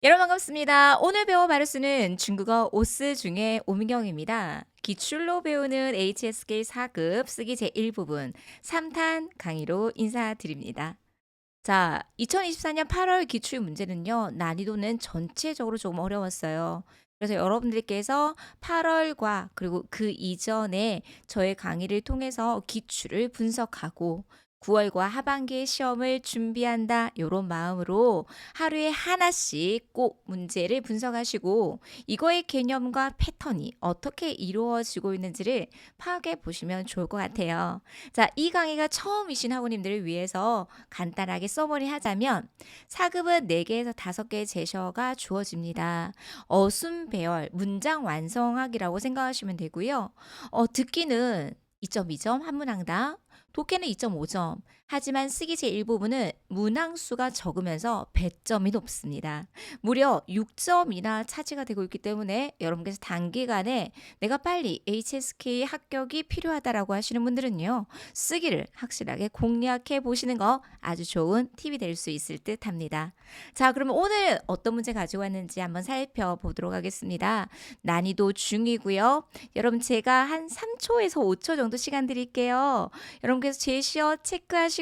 여러분 반갑습니다. 오늘 배워 바를 수는 중국어 오스 중에 오민경입니다. 기출로 배우는 HSK 4급 쓰기 제1부분 3탄 강의로 인사드립니다. 자, 2024년 8월 기출 문제는요, 난이도는 전체적으로 좀 어려웠어요. 그래서 여러분들께서 8월과 그리고 그 이전에 저의 강의를 통해서 기출을 분석하고 9월과 하반기의 시험을 준비한다. 요런 마음으로 하루에 하나씩 꼭 문제를 분석하시고 이거의 개념과 패턴이 어떻게 이루어지고 있는지를 파악해 보시면 좋을 것 같아요. 자, 이 강의가 처음이신 학우님들을 위해서 간단하게 써머리 하자면 4급은 4개에서 5개의 제셔가 주어집니다. 어순 배열, 문장 완성하기라고 생각하시면 되고요. 듣기는 2.2점 한 문항당, 독해는 2.5점. 하지만 쓰기 제1부분은 문항수가 적으면서 배점이 높습니다. 무려 6점이나 차지가 되고 있기 때문에 여러분께서 단기간에 내가 빨리 HSK 합격이 필요하다라고 하시는 분들은요. 쓰기를 확실하게 공략해 보시는 거 아주 좋은 팁이 될 수 있을 듯 합니다. 자, 그러면 오늘 어떤 문제 가지고 왔는지 한번 살펴보도록 하겠습니다. 난이도 중이고요. 여러분 제가 한 3초에서 5초 정도 시간 드릴게요. 여러분께서 제시어 체크하시고요.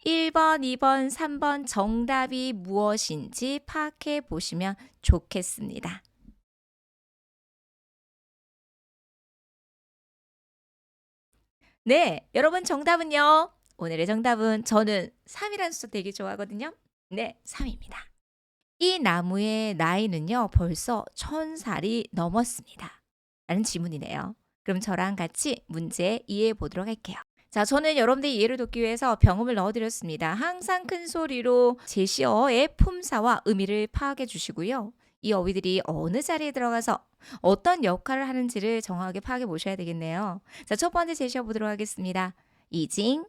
1번, 2번, 3번 정답이 무엇인지 파악해 보시면 좋겠습니다. 네, 여러분 정답은요. 오늘의 정답은 저는 3이라는 숫자 되게 좋아하거든요. 네, 3입니다. 이 나무의 나이는요, 벌써 1000살이 넘었습니다. 라는 질문이네요. 그럼 저랑 같이 문제 이해해 보도록 할게요. 자, 저는 여러분들의 이해를 돕기 위해서 병음을 넣어드렸습니다. 항상 큰 소리로 제시어의 품사와 의미를 파악해 주시고요. 이 어휘들이 어느 자리에 들어가서 어떤 역할을 하는지를 정확하게 파악해 보셔야 되겠네요. 자, 첫 번째 제시어 보도록 하겠습니다. 이징,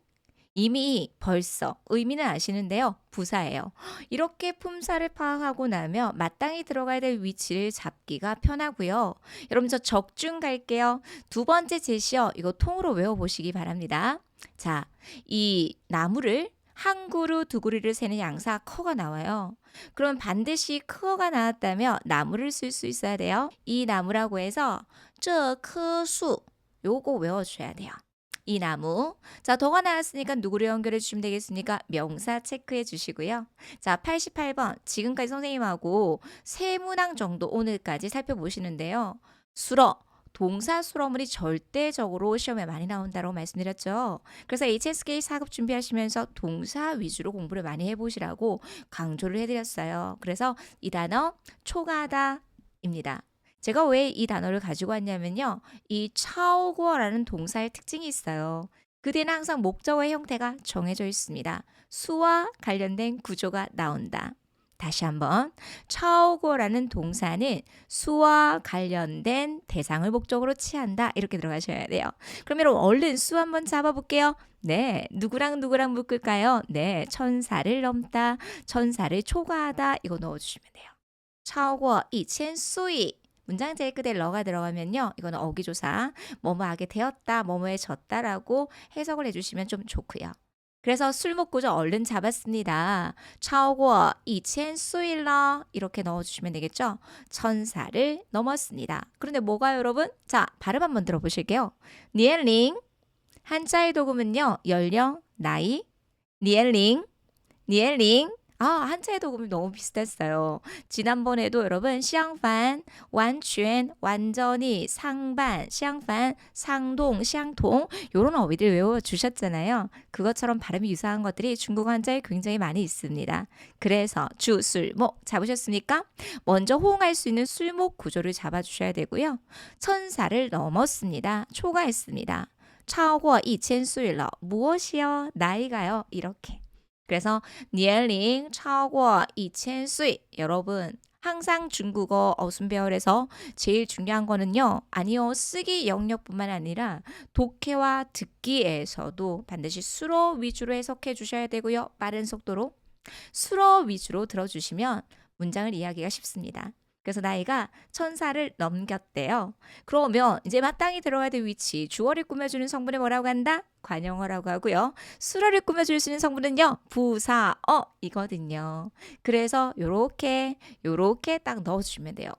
이미 벌써 의미는 아시는데요. 부사예요. 이렇게 품사를 파악하고 나면 마땅히 들어가야 될 위치를 잡기가 편하고요. 여러분 저 적중 갈게요. 두 번째 제시어 이거 통으로 외워보시기 바랍니다. 자, 이 나무를 한 그루 두 그루를 세는 양사 커가 나와요. 그럼 반드시 커가 나왔다면 나무를 쓸 수 있어야 돼요. 이 나무라고 해서 这棵树 요거 외워주셔야 돼요. 이 나무. 자, 더가 나왔으니까 누구를 연결해 주시면 되겠습니까? 명사 체크해 주시고요. 자, 88번. 지금까지 선생님하고 세 문항 정도 오늘까지 살펴보시는데요. 수러. 동사 수러물이 절대적으로 시험에 많이 나온다고 말씀드렸죠. 그래서 HSK 4급 준비하시면서 동사 위주로 공부를 많이 해보시라고 강조를 해드렸어요. 그래서 이 단어 초가다입니다. 제가 왜 이 단어를 가지고 왔냐면요. 이 차오고라는 동사의 특징이 있어요. 그대는 항상 목적어의 형태가 정해져 있습니다. 수와 관련된 구조가 나온다. 다시 한번 차오고라는 동사는 수와 관련된 대상을 목적으로 취한다. 이렇게 들어가셔야 돼요. 그럼 여러분 얼른 수 한번 잡아볼게요. 네, 누구랑 누구랑 묶을까요? 네, 천사를 넘다, 천사를 초과하다 이거 넣어주시면 돼요. 차오고 이첸수이 문장 제일 끝에 러가 들어가면요. 이거는 어기조사, 뭐뭐하게 되었다, 뭐뭐에 졌다라고 해석을 해주시면 좀 좋고요. 그래서 술목구조 얼른 잡았습니다. 차오고 이첸수일러 이렇게 넣어주시면 되겠죠. 천사를 넘었습니다. 그런데 뭐가 여러분? 자, 발음 한번 들어보실게요. 니엘링 한자의 도금은요. 연령, 나이, 니엘링, 니엘링 한자의 도금이 너무 비슷했어요. 지난번에도 여러분相反, 완전, 완전히, 상반, 相反, 상동, 相同 이런 어휘들 외워주셨잖아요. 그것처럼 발음이 유사한 것들이 중국 한자에 굉장히 많이 있습니다. 그래서 주, 술, 목 잡으셨습니까? 먼저 호응할 수 있는 술목 구조를 잡아주셔야 되고요. 천사를 넘었습니다. 초과했습니다. 超过 2000岁了 무엇이요? 나이가요? 이렇게. 그래서 年龄 超过 2000岁 여러분 항상 중국어 어순 배열에서 제일 중요한 거는요. 아니요. 쓰기 영역뿐만 아니라 독해와 듣기에서도 반드시 수로 위주로 해석해 주셔야 되고요. 빠른 속도로 수로 위주로 들어주시면 문장을 이해하기가 쉽습니다. 그래서 나이가 1000살을 넘겼대요. 그러면 이제 마땅히 들어가야 될 위치, 주어를 꾸며주는 성분을 뭐라고 한다? 관용어라고 하고요. 수어를 꾸며줄 수 있는 성분은요. 부사어이거든요. 그래서 요렇게 딱 넣어주시면 돼요.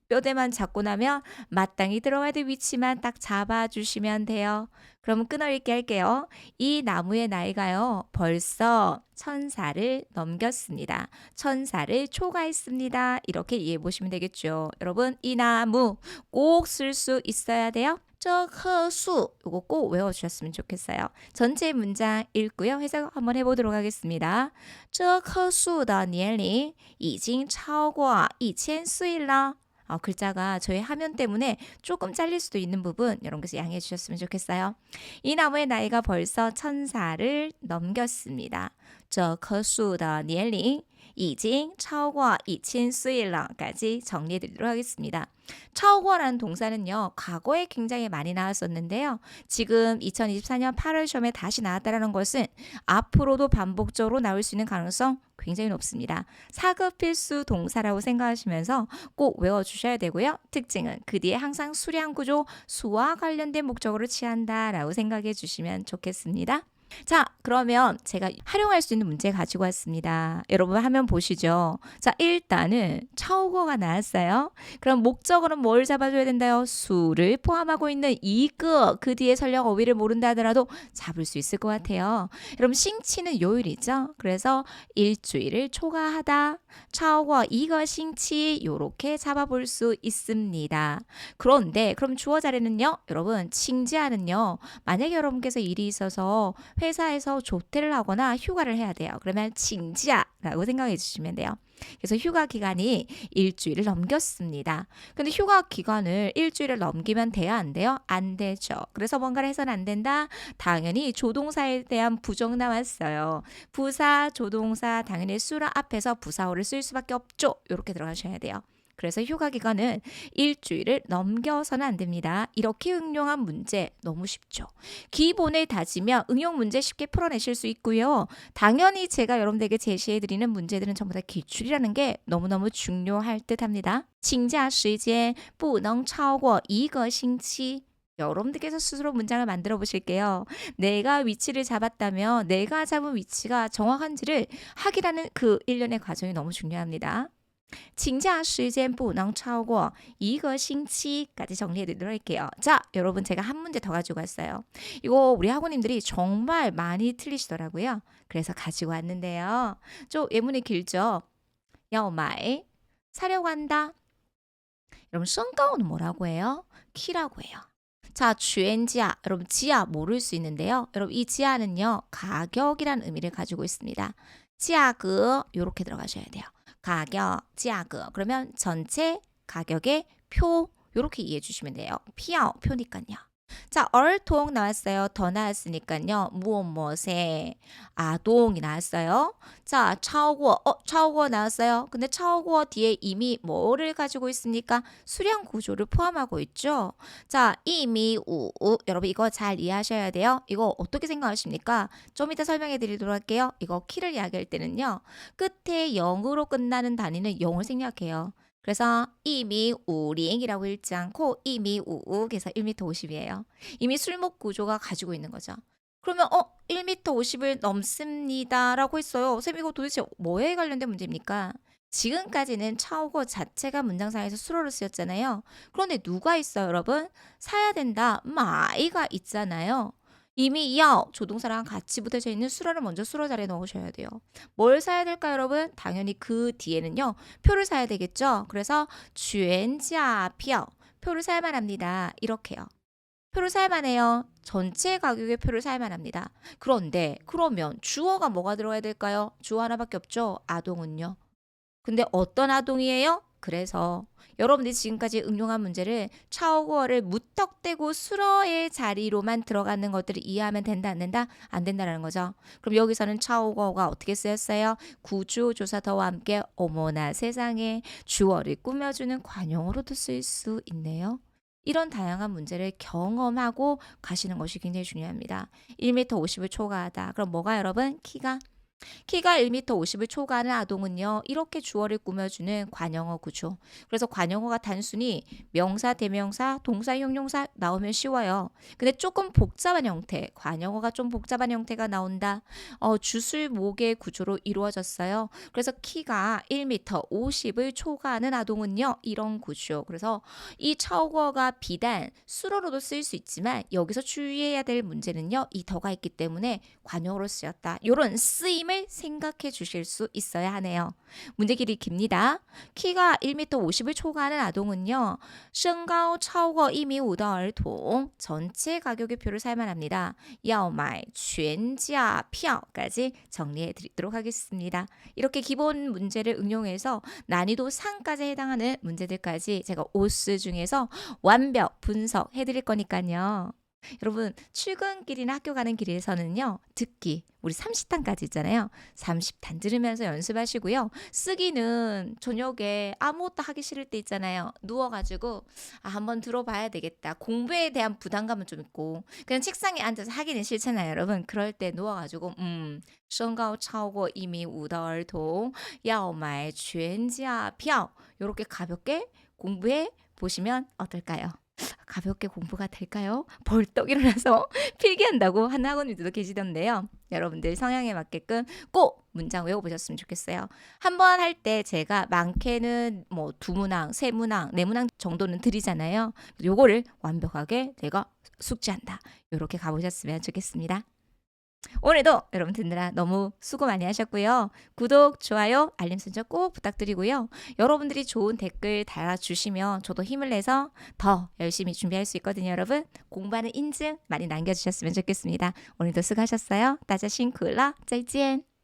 뼈대만 잡고 나면 마땅히 들어가야 될 위치만 딱 잡아주시면 돼요. 그러면 끊어읽기 할게요. 이 나무의 나이가요. 벌써 1000살을 넘겼습니다. 1000살을 초과했습니다. 이렇게 이해해 보시면 되겠죠. 여러분 이 나무 꼭 쓸 수 있어야 돼요. 这棵树 요거 꼭 외워주셨으면 좋겠어요. 전체 문장 읽고요. 해석 한번 해보도록 하겠습니다. 这棵树的年龄已经超过1000岁了。글자가 저의 화면 때문에 조금 잘릴 수도 있는 부분 여러분께서 양해해 주셨으면 좋겠어요. 이 나무의 나이가 벌써 1000살을 넘겼습니다. 这棵树的年龄已经超过1000岁了까지 정리해 드리도록 하겠습니다. 超过라는 동사는요. 과거에 굉장히 많이 나왔었는데요. 지금 2024년 8월 시험에 다시 나왔다는 것은 앞으로도 반복적으로 나올 수 있는 가능성 굉장히 높습니다. 사급 필수 동사라고 생각하시면서 꼭 외워주셔야 되고요. 특징은 그 뒤에 항상 수량 구조, 수와 관련된 목적어를 취한다라고 생각해 주시면 좋겠습니다. 자, 그러면 제가 활용할 수 있는 문제 가지고 왔습니다. 여러분 화면 보시죠. 자, 일단은 차오거가 나왔어요. 그럼 목적어는 뭘 잡아줘야 된다요? 수를 포함하고 있는 이거 그 뒤에 설령 어휘를 모른다 하더라도 잡을 수 있을 것 같아요. 여러분 싱치는 요일이죠. 그래서 일주일을 초과하다. 차오거 이거 싱치 요렇게 잡아볼 수 있습니다. 그런데 그럼 주어 자리는요. 여러분 칭지하는요. 만약에 여러분께서 일이 있어서 회사에서 조퇴를 하거나 휴가를 해야 돼요. 그러면 칭지야라고 생각해 주시면 돼요. 그래서 휴가 기간이 일주일을 넘겼습니다. 근데 휴가 기간을 일주일을 넘기면 돼요? 안 돼요? 안 되죠. 그래서 뭔가를 해서는 안 된다? 당연히 조동사에 대한 부정 나왔어요. 부사, 조동사, 당연히 수라 앞에서 부사어를 쓸 수밖에 없죠. 이렇게 들어가셔야 돼요. 그래서 휴가 기간은 일주일을 넘겨서는 안 됩니다. 이렇게 응용한 문제 너무 쉽죠. 기본을 다지면 응용 문제 쉽게 풀어내실 수 있고요. 당연히 제가 여러분들에게 제시해드리는 문제들은 전부 다 기출이라는 게 너무너무 중요할 듯합니다. 请假时间不能超过1个星期 여러분들께서 스스로 문장을 만들어 보실게요. 내가 위치를 잡았다면 내가 잡은 위치가 정확한지를 확인하는 그 일련의 과정이 너무 중요합니다. 请假时间不能超过1个星期까지 정리해 드리도록 할게요. 자, 여러분 제가 한 문제 더 가지고 왔어요. 이거 우리 학우님들이 정말 많이 틀리시더라고요. 그래서 가지고 왔는데요. 좀 예문이 길죠? 要买 사려고 한다. 여러분 身高는 뭐라고 해요? 키라고 해요. 자, 주엔지아 여러분 지아 모를 수 있는데요. 여러분 이 지아는요. 가격이라는 의미를 가지고 있습니다. 지아그 요렇게 들어가셔야 돼요. 가격, 지아그 그러면 전체 가격의 표 이렇게 이해해 주시면 돼요. 피아오 표니까요. 자, 얼통 나왔어요. 더 나왔으니까요. 무엇무엇에 아동이 나왔어요. 자, 차오거 나왔어요. 근데 차오거 뒤에 이미 뭐를 가지고 있습니까? 수량 구조를 포함하고 있죠. 자, 이미 여러분 이거 잘 이해하셔야 돼요. 이거 어떻게 생각하십니까? 좀 이따 설명해 드리도록 할게요. 이거 키를 이야기할 때는요. 끝에 0으로 끝나는 단위는 0을 생략해요. 그래서 1.5링이라고 읽지 않고 1.5 그래서 1m 50이에요. 이미 술목 구조가 가지고 있는 거죠. 그러면 1m 50을 넘습니다라고 했어요. 쌤 이거 도대체 뭐에 관련된 문제입니까? 지금까지는 차오거 자체가 문장상에서 수로로 쓰였잖아요. 그런데 누가 있어요, 여러분? 사야 된다. 마이가 있잖아요. 이미 야 조동사랑 같이 붙어져 있는 수로를 먼저 수로 자리에 넣으셔야 돼요. 뭘 사야 될까요, 여러분? 당연히 그 뒤에는요. 표를 사야 되겠죠. 그래서 주엔지아표 표를 사야만 합니다. 이렇게요. 표를 사야만 해요. 전체 가격의 표를 사야만 합니다. 그런데 그러면 주어가 뭐가 들어가야 될까요? 주어 하나밖에 없죠. 아동은요. 근데 어떤 아동이에요? 그래서 여러분들이 지금까지 응용한 문제를 차오거를 무턱대고 수러의 자리로만 들어가는 것들을 이해하면 된다 안 된다? 안 된다라는 거죠. 그럼 여기서는 차오거가 어떻게 쓰였어요? 구주조사더와 함께 어머나 세상에 주어를 꾸며주는 관용어로도 쓸 수 있네요. 이런 다양한 문제를 경험하고 가시는 것이 굉장히 중요합니다. 1m 50을 초과하다. 그럼 뭐가 여러분? 키가 키가 1m 50을 초과하는 아동은요, 이렇게 주어를 꾸며주는 관용어 구조. 그래서 관용어가 단순히 명사, 대명사, 동사, 형용사 나오면 쉬워요. 근데 조금 복잡한 형태, 관용어가 좀 복잡한 형태가 나온다. 주술 목의 구조로 이루어졌어요. 그래서 키가 1m 50을 초과하는 아동은요, 이런 구조. 그래서 이 차오거가 비단 수로로도 쓰일 수 있지만 여기서 주의해야 될 문제는요, 이 더가 있기 때문에 관용어로 쓰였다. 이런 쓰임을 생각해 주실 수 있어야 하네요. 문제 길이 깁니다. 키가 1m 50을 초과하는 아동은요, 身高超过 1m 5的儿童 전체 가격의 표를 사야만 합니다. 要买全价票까지 정리해 드리도록 하겠습니다. 이렇게 기본 문제를 응용해서 난이도 3까지 해당하는 문제들까지 제가 오스 중에서 완벽 분석해 드릴 거니까요. 여러분 출근길이나 학교 가는 길에서는요. 듣기 우리 30단까지 있잖아요. 30단 들으면서 연습하시고요. 쓰기는 저녁에 아무것도 하기 싫을 때 있잖아요. 누워가지고 한번 들어봐야 되겠다. 공부에 대한 부담감은 좀 있고 그냥 책상에 앉아서 하기는 싫잖아요. 여러분 그럴 때 누워가지고 身高超过1m5的儿童要买全价票 이렇게 가볍게 공부해 보시면 어떨까요? 가볍게 공부가 될까요? 벌떡 일어나서 필기한다고 하는 학원님들도 계시던데요. 여러분들 성향에 맞게끔 꼭 문장 외워보셨으면 좋겠어요. 한 번 할 때 제가 많게는 뭐 2문항, 3문항, 4문항 정도는 드리잖아요. 요거를 완벽하게 내가 숙지한다. 이렇게 가보셨으면 좋겠습니다. 오늘도 여러분 듣느라 너무 수고 많이 하셨고요. 구독, 좋아요, 알림 설정 꼭 부탁드리고요. 여러분들이 좋은 댓글 달아주시면 저도 힘을 내서 더 열심히 준비할 수 있거든요. 여러분 공부하는 인증 많이 남겨주셨으면 좋겠습니다. 오늘도 수고하셨어요. 大家辛苦了，再见。